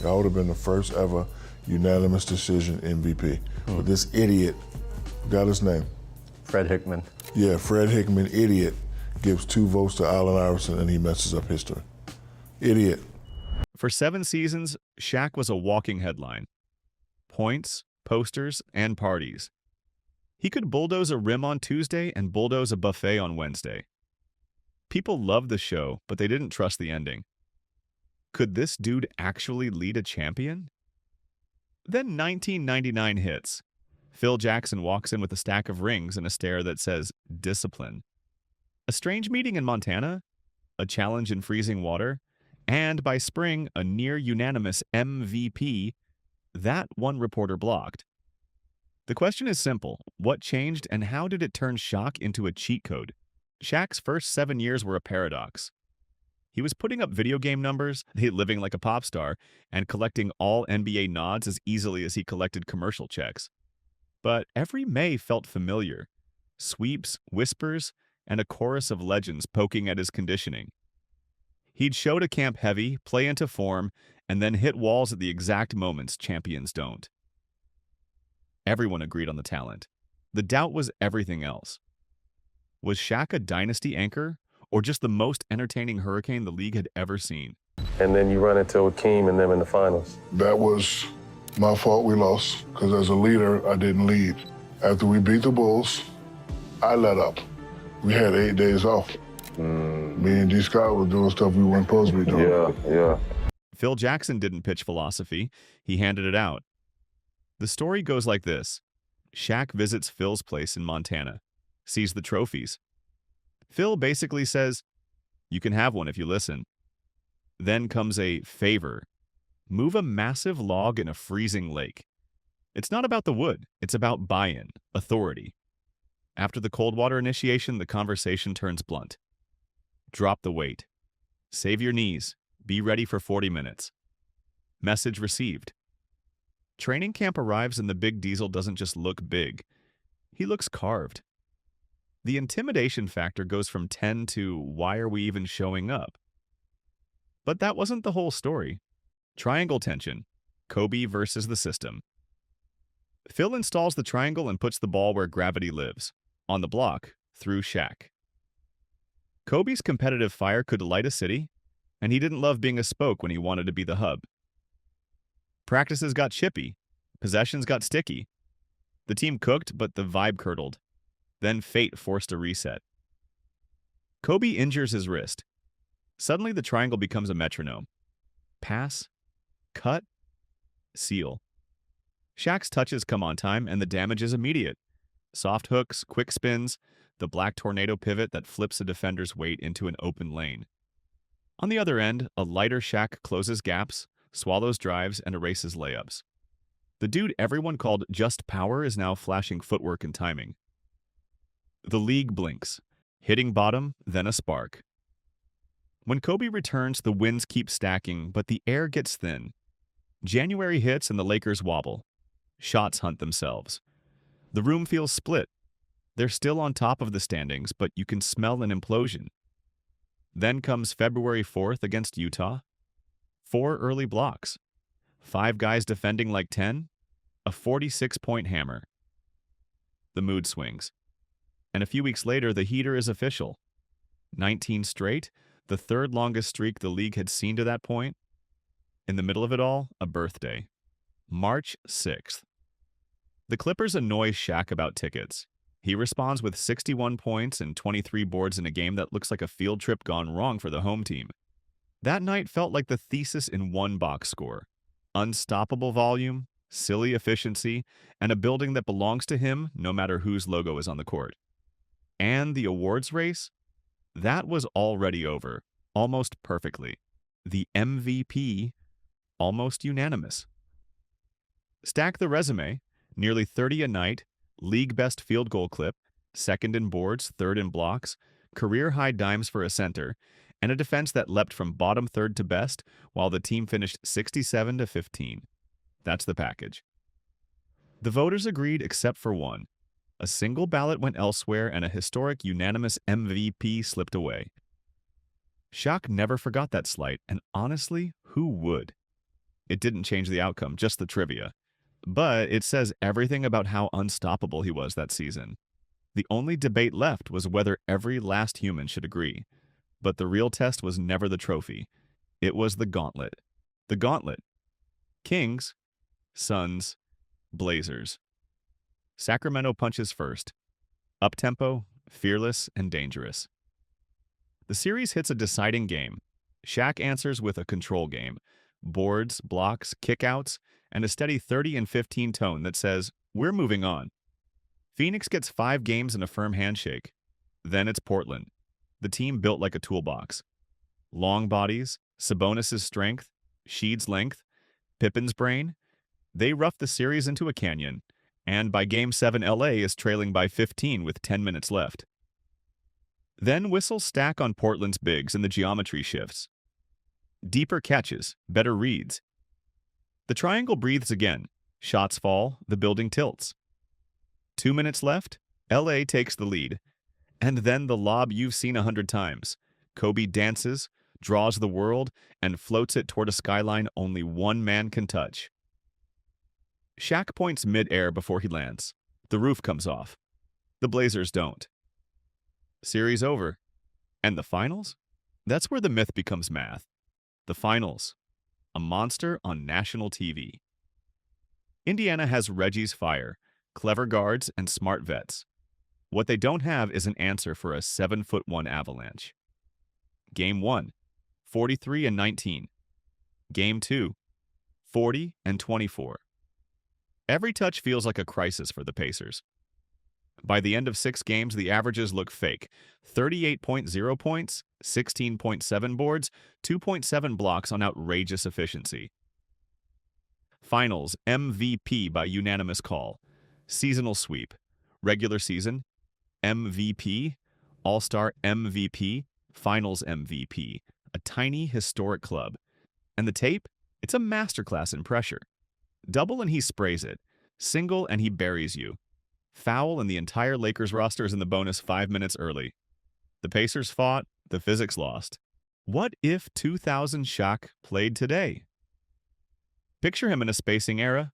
I would have been the first ever unanimous decision MVP. But this idiot, got his name. Fred Hickman. Yeah, Fred Hickman, idiot, gives 2 votes to Allen Iverson and he messes up history. Idiot. For 7 seasons, Shaq was a walking headline. Points, posters, and parties. He could bulldoze a rim on Tuesday and bulldoze a buffet on Wednesday. People loved the show, but they didn't trust the ending. Could this dude actually lead a champion? Then 1999 hits. Phil Jackson walks in with a stack of rings and a stare that says, discipline. A strange meeting in Montana, a challenge in freezing water, and by spring, a near-unanimous MVP. That one reporter blocked. The question is simple. What changed and how did it turn shock into a cheat code? Shaq's first 7 years were a paradox. He was putting up video game numbers, living like a pop star, and collecting all NBA nods as easily as he collected commercial checks. But every May felt familiar. Sweeps, whispers, and a chorus of legends poking at his conditioning. He'd show to camp heavy, play into form, and then hit walls at the exact moments champions don't. Everyone agreed on the talent. The doubt was everything else. Was Shaq a dynasty anchor, or just the most entertaining hurricane the league had ever seen? And then you run into Akeem and them in the finals. That was my fault we lost, because as a leader, I didn't lead. After we beat the Bulls, I let up. We had 8 days off. Me and G. Scott were doing stuff we weren't supposed to be doing. Yeah. Phil Jackson didn't pitch philosophy, he handed it out. The story goes like this. Shaq visits Phil's place in Montana, sees the trophies. Phil basically says, you can have one if you listen. Then comes a favor. Move a massive log in a freezing lake. It's not about the wood, it's about buy-in, authority. After the cold water initiation, the conversation turns blunt. Drop the weight. Save your knees. Be ready for 40 minutes. Message received. Training camp arrives and the big diesel doesn't just look big. He looks carved. The intimidation factor goes from 10 to why are we even showing up? But that wasn't the whole story. Triangle tension. Kobe versus the system. Phil installs the triangle and puts the ball where gravity lives, on the block, through Shaq. Kobe's competitive fire could light a city, and he didn't love being a spoke when he wanted to be the hub. Practices got chippy. Possessions got sticky. The team cooked, but the vibe curdled. Then fate forced a reset. Kobe injures his wrist. Suddenly the triangle becomes a metronome. Pass, cut, seal. Shaq's touches come on time, and the damage is immediate. Soft hooks, quick spins, the black tornado pivot that flips a defender's weight into an open lane. On the other end, a lighter Shaq closes gaps, swallows drives, and erases layups. The dude everyone called just power is now flashing footwork and timing. The league blinks, hitting bottom, then a spark. When Kobe returns, the wins keep stacking, but the air gets thin. January hits and the Lakers wobble. Shots hunt themselves. The room feels split. They're still on top of the standings, but you can smell an implosion. Then comes February 4th against Utah. 4 early blocks. 5 guys defending like 10. A 46-point hammer. The mood swings. And a few weeks later, the heater is official. 19 straight, the third longest streak the league had seen to that point. In the middle of it all, a birthday. March 6th. The Clippers annoy Shaq about tickets. He responds with 61 points and 23 boards in a game that looks like a field trip gone wrong for the home team. That night felt like the thesis in one box score. Unstoppable volume, silly efficiency, and a building that belongs to him no matter whose logo is on the court. And the awards race? That was already over, almost perfectly. The MVP, almost unanimous. Stack the resume, nearly 30 a night, league best field goal clip, second in boards, third in blocks, career-high dimes for a center, and a defense that leapt from bottom third to best while the team finished 67-15. That's the package. The voters agreed except for one. A single ballot went elsewhere and a historic unanimous MVP slipped away. Shaq never forgot that slight, and honestly, who would? It didn't change the outcome, just the trivia. But it says everything about how unstoppable he was that season. The only debate left was whether every last human should agree. But the real test was never the trophy. It was the gauntlet. The gauntlet. Kings, Suns, Blazers. Sacramento punches first. Up-tempo, fearless, and dangerous. The series hits a deciding game. Shaq answers with a control game. Boards, blocks, kickouts, and a steady 30 and 15 tone that says, "We're moving on." Phoenix gets 5 games and a firm handshake. Then it's Portland. The team built like a toolbox. Long bodies, Sabonis' strength, Sheed's length, Pippen's brain. They rough the series into a canyon, and by Game 7 LA is trailing by 15 with 10 minutes left. Then whistles stack on Portland's bigs and the geometry shifts. Deeper catches, better reads. The triangle breathes again. Shots fall, the building tilts. 2 minutes left, LA takes the lead. And then the lob you've seen 100 times. Kobe dances, draws the world, and floats it toward a skyline only one man can touch. Shaq points mid-air before he lands. The roof comes off. The Blazers don't. Series over. And the finals? That's where the myth becomes math. The finals. A monster on national TV. Indiana has Reggie's fire, clever guards, and smart vets. What they don't have is an answer for a 7'1" avalanche. Game 1, 43 and 19. Game 2, 40 and 24. Every touch feels like a crisis for the Pacers. By the end of 6 games, the averages look fake. 38.0 points, 16.7 boards, 2.7 blocks on outrageous efficiency. Finals MVP by unanimous call. Seasonal sweep. Regular season MVP. All-Star MVP. Finals MVP. A tiny, historic club. And the tape? It's a masterclass in pressure. Double and he sprays it. Single and he buries you. Foul and the entire Lakers roster is in the bonus 5 minutes early. The Pacers fought, the physics lost. What if 2000 Shaq played today? Picture him in a spacing era,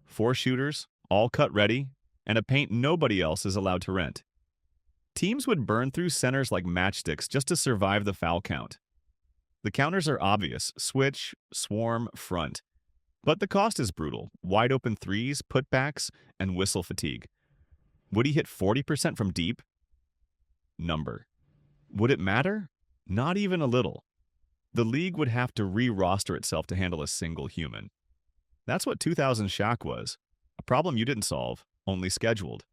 4 shooters, all cut ready, and a paint nobody else is allowed to rent. Teams would burn through centers like matchsticks just to survive the foul count. The counters are obvious: switch, swarm, front. But the cost is brutal: wide open threes, putbacks, and whistle fatigue. Would he hit 40% from deep? Number. Would it matter? Not even a little. The league would have to re-roster itself to handle a single human. That's what 2000 Shaq was. A problem you didn't solve, only scheduled.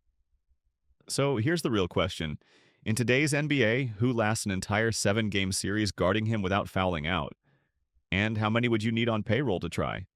So here's the real question. In today's NBA, who lasts an entire 7-game series guarding him without fouling out? And how many would you need on payroll to try?